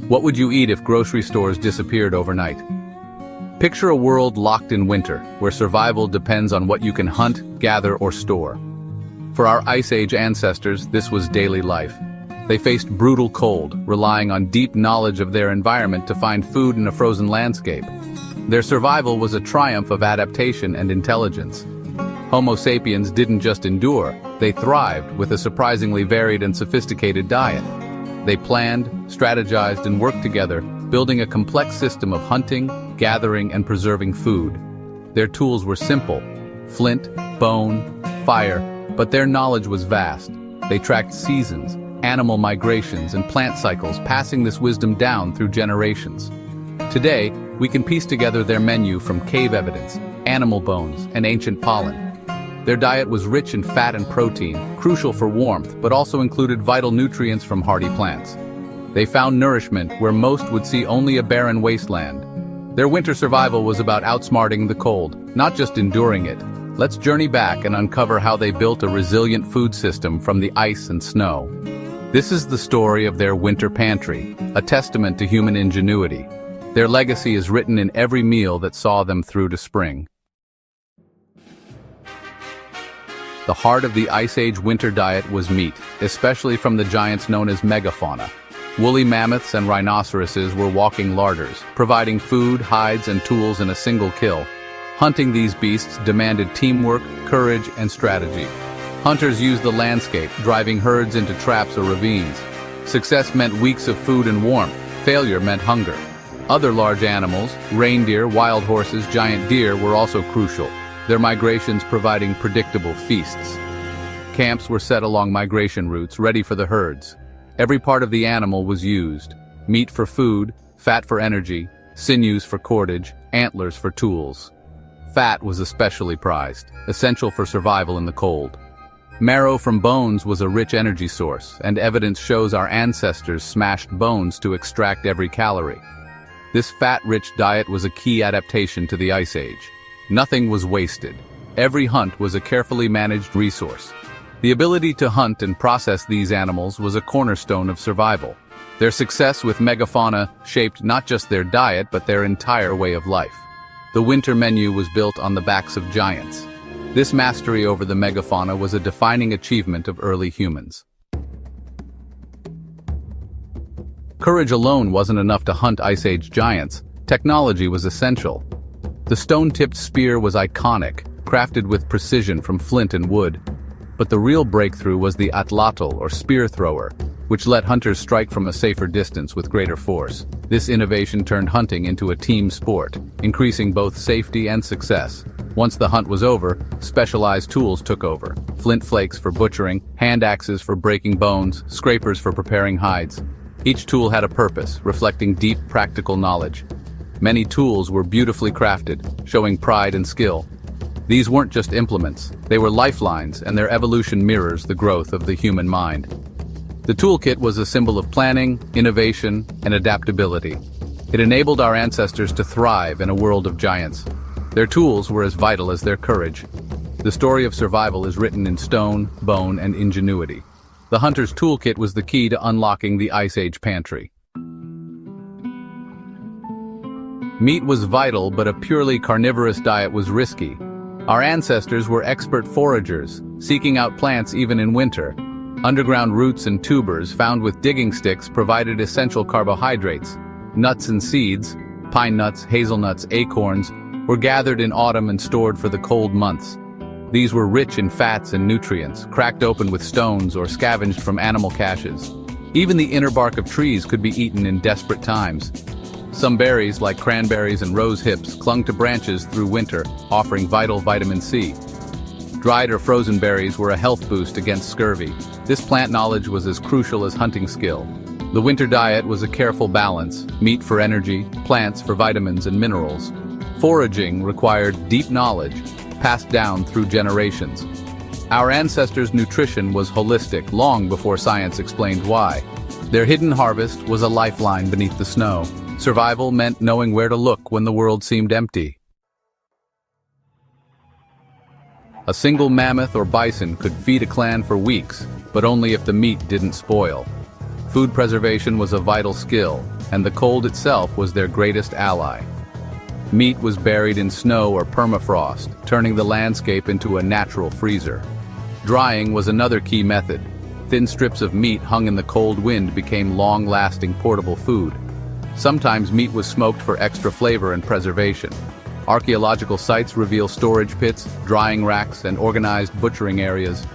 What would you eat if grocery stores disappeared overnight? Picture a world locked in winter, where survival depends on what you can hunt, gather, or store. For our Ice Age ancestors, this was daily life. They faced brutal cold, relying on deep knowledge of their environment to find food in a frozen landscape. Their survival was a triumph of adaptation and intelligence. Homo sapiens didn't just endure, they thrived with a surprisingly varied and sophisticated diet. They planned, strategized, and worked together, building a complex system of hunting, gathering, and preserving food. Their tools were simple: flint, bone, fire, but their knowledge was vast. They tracked seasons, animal migrations, and plant cycles, passing this wisdom down through generations. Today, we can piece together their menu from cave evidence, animal bones, and ancient pollen. Their diet was rich in fat and protein, crucial for warmth, but also included vital nutrients from hardy plants. They found nourishment where most would see only a barren wasteland. Their winter survival was about outsmarting the cold, not just enduring it. Let's journey back and uncover how they built a resilient food system from the ice and snow. This is the story of their winter pantry, a testament to human ingenuity. Their legacy is written in every meal that saw them through to spring. The heart of the Ice Age winter diet was meat, especially from the giants known as megafauna. Woolly mammoths and rhinoceroses were walking larders, providing food, hides, and tools in a single kill. Hunting these beasts demanded teamwork, courage, and strategy. Hunters used the landscape, driving herds into traps or ravines. Success meant weeks of food and warmth. Failure meant hunger. Other large animals, reindeer, wild horses, giant deer, were also crucial, their migrations providing predictable feasts. Camps were set along migration routes, ready for the herds. Every part of the animal was used: meat for food, fat for energy, sinews for cordage, antlers for tools. Fat was especially prized, essential for survival in the cold. Marrow from bones was a rich energy source, and evidence shows our ancestors smashed bones to extract every calorie. This fat-rich diet was a key adaptation to the Ice Age. Nothing was wasted. Every hunt was a carefully managed resource. The ability to hunt and process these animals was a cornerstone of survival. Their success with megafauna shaped not just their diet but their entire way of life. The winter menu was built on the backs of giants. This mastery over the megafauna was a defining achievement of early humans. Courage alone wasn't enough to hunt Ice Age giants. Technology was essential. The stone-tipped spear was iconic, crafted with precision from flint and wood. But the real breakthrough was the atlatl, or spear thrower, which let hunters strike from a safer distance with greater force. This innovation turned hunting into a team sport, increasing both safety and success. Once the hunt was over, specialized tools took over: flint flakes for butchering, hand axes for breaking bones, scrapers for preparing hides. Each tool had a purpose, reflecting deep practical knowledge. Many tools were beautifully crafted, showing pride and skill. These weren't just implements, they were lifelines, and their evolution mirrors the growth of the human mind. The toolkit was a symbol of planning, innovation, and adaptability. It enabled our ancestors to thrive in a world of giants. Their tools were as vital as their courage. The story of survival is written in stone, bone, and ingenuity. The hunter's toolkit was the key to unlocking the Ice Age pantry. Meat was vital, but a purely carnivorous diet was risky. Our ancestors were expert foragers, seeking out plants even in winter. Underground roots and tubers found with digging sticks provided essential carbohydrates. Nuts and seeds, pine nuts, hazelnuts, acorns, were gathered in autumn and stored for the cold months. These were rich in fats and nutrients, cracked open with stones or scavenged from animal caches. Even the inner bark of trees could be eaten in desperate times. Some berries, like cranberries and rose hips, clung to branches through winter, offering vital vitamin C. Dried or frozen berries were a health boost against scurvy. This plant knowledge was as crucial as hunting skill. The winter diet was a careful balance: meat for energy, plants for vitamins and minerals. Foraging required deep knowledge, passed down through generations. Our ancestors' nutrition was holistic long before science explained why. Their hidden harvest was a lifeline beneath the snow. Survival meant knowing where to look when the world seemed empty. A single mammoth or bison could feed a clan for weeks, but only if the meat didn't spoil. Food preservation was a vital skill. and the cold itself was their greatest ally. Meat was buried in snow or permafrost, turning the landscape into a natural freezer. Drying was another key method. Thin strips of meat hung in the cold wind became long-lasting portable food. Sometimes meat was smoked for extra flavor and preservation. Archaeological sites reveal storage pits, drying racks, and organized butchering areas.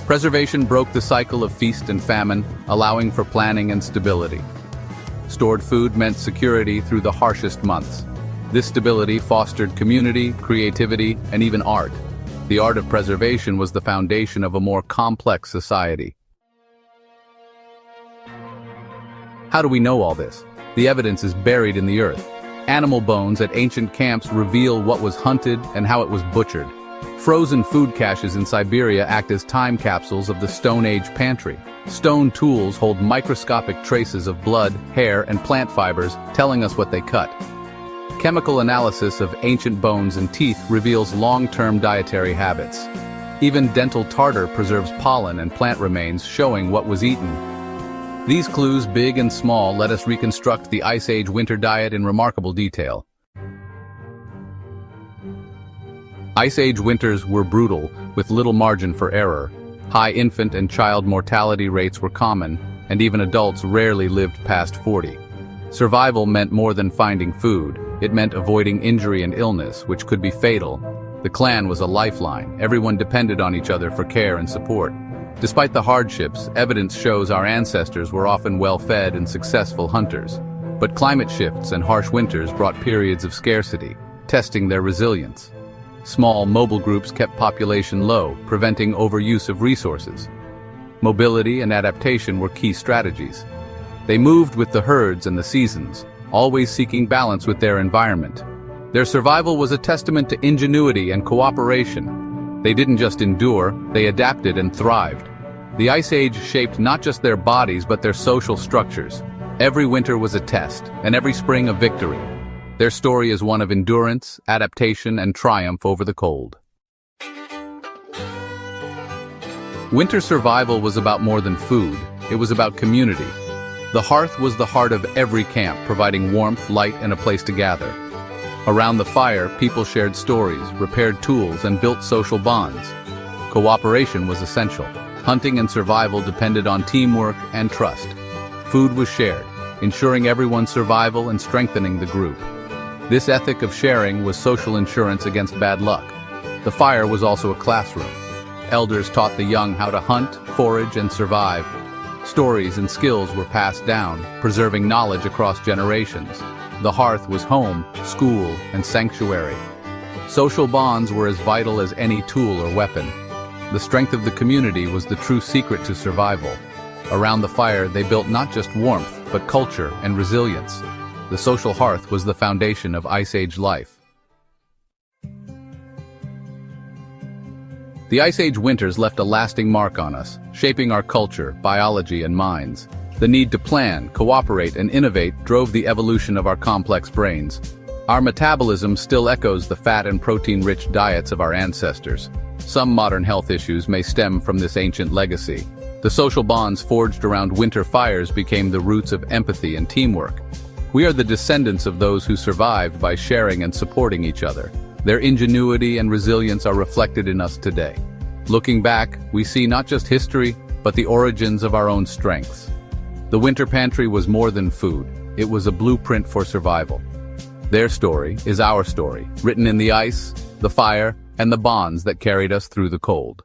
Preservation broke the cycle of feast and famine, allowing for planning and stability. Stored food meant security through the harshest months. This stability fostered community, creativity, and even art. The art of preservation was the foundation of a more complex society. How do we know all this? The evidence is buried in the earth. Animal bones at ancient camps reveal what was hunted and how it was butchered. Frozen food caches in Siberia act as time capsules of the Stone Age pantry. Stone tools hold microscopic traces of blood, hair, and plant fibers, telling us what they cut. Chemical analysis of ancient bones and teeth reveals long-term dietary habits. Even dental tartar preserves pollen and plant remains, showing what was eaten. These clues, big and small, let us reconstruct the Ice Age winter diet in remarkable detail. Ice Age winters were brutal, with little margin for error. High infant and child mortality rates were common, and even adults rarely lived past 40. Survival meant more than finding food. It meant avoiding injury and illness, which could be fatal. The clan was a lifeline. Everyone depended on each other for care and support. Despite the hardships, evidence shows our ancestors were often well-fed and successful hunters. But climate shifts and harsh winters brought periods of scarcity, testing their resilience. Small, mobile groups kept population low, preventing overuse of resources. Mobility and adaptation were key strategies. They moved with the herds and the seasons, always seeking balance with their environment. Their survival was a testament to ingenuity and cooperation. They didn't just endure, they adapted and thrived. The Ice Age shaped not just their bodies but their social structures. Every winter was a test, and every spring a victory. Their story is one of endurance, adaptation, and triumph over the cold. Winter survival was about more than food. It was about community. The hearth was the heart of every camp, providing warmth, light, and a place to gather. Around the fire, people shared stories, repaired tools, and built social bonds. Cooperation was essential. Hunting and survival depended on teamwork and trust. Food was shared, ensuring everyone's survival and strengthening the group. This ethic of sharing was social insurance against bad luck. The fire was also a classroom. Elders taught the young how to hunt, forage, and survive. Stories and skills were passed down, preserving knowledge across generations. The hearth was home, school, and sanctuary. Social bonds were as vital as any tool or weapon. The strength of the community was the true secret to survival. Around the fire, they built not just warmth, but culture and resilience. The social hearth was the foundation of Ice Age life. The Ice Age winters left a lasting mark on us, shaping our culture, biology, and minds. The need to plan, cooperate, and innovate drove the evolution of our complex brains. Our metabolism still echoes the fat and protein-rich diets of our ancestors. Some modern health issues may stem from this ancient legacy. The social bonds forged around winter fires became the roots of empathy and teamwork. We are the descendants of those who survived by sharing and supporting each other. Their ingenuity and resilience are reflected in us today. Looking back, we see not just history, but the origins of our own strengths. The winter pantry was more than food. It was a blueprint for survival. Their story is our story, written in the ice, the fire, and the bonds that carried us through the cold.